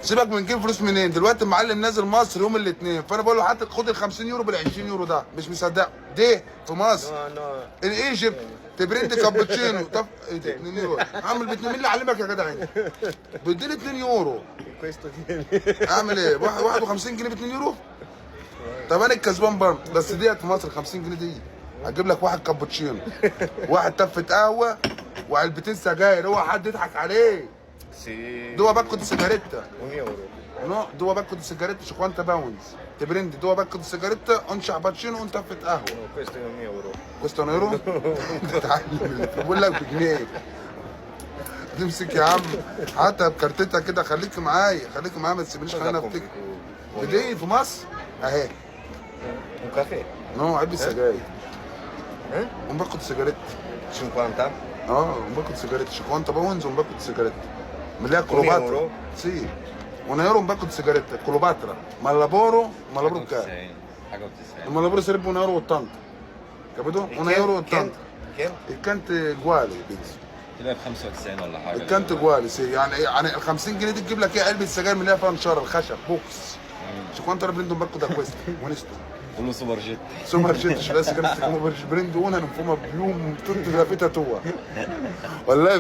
سيبك من نجيب فلوس منين دلوقتي، المعلم نازل مصر يوم الاثنين، فانا بقول له حتى خد ال 50 يورو بال 20 يورو، ده مش مصدق دي في مصر. No, no. الايجيبت تبريد كابتشينو. طب ايه ده 2 يورو اعمل ب 2؟ مين اللي علمك يا جدع انت؟ بيديني 2 يورو Questo tiene. اعمل ايه؟ 51 جنيه ب 2 يورو. طب انا الكسبان برضه، بس ديت في مصر 50 جنيه دي هجيب لك واحد كابتشينو، واحد تفه قهوه، وعلبتين سجاير. هو حد يضحك عليه؟ Sì. دوا باكو دي سيجاريتا. 1 euro. No, due pacco di sigarette 50 pounds. Ti prendi due pacco di sigarette, un cappuccino e un taffet قهوه. No, questo è 1 euro. questo è un euro؟ تتعلم بقول لك بجنيه. تمسك يا عم حتى بكارتتها كده، خليك معايا خليك معايا، ما تسيبنيش، خلينا Cosa compri افتكر. tu? بدي في مصر اهي. Un caffè? نو عيب السجاير. Eh? un pacco di sigarette. 50? اه un pacco di sigarette 50 pounds un pacco di sigarette. من اللي هي كليوباترا. euro? سي. un euro un pacco di sigarette كليوباترا. ما لابورو كام؟ حاجه و90. Ma lavoro sarebbe 1,80 euro, capito? E 1,80 Kent? euro. Il cante uguale penso. كده ب 95 ولا حاجه. الكانت uguale سي، يعني ال 50 جنيه دي تجيب لك ايه؟ علبه سجاير من اللي هي فيها نشاره الخشب بوكس. شو quanto era prendo un pacco da questo? Onesto. كله سوبر جيت. Insomma, gente, ce la sigaretta come prendo una, non fumo più tutta la vita tua. والله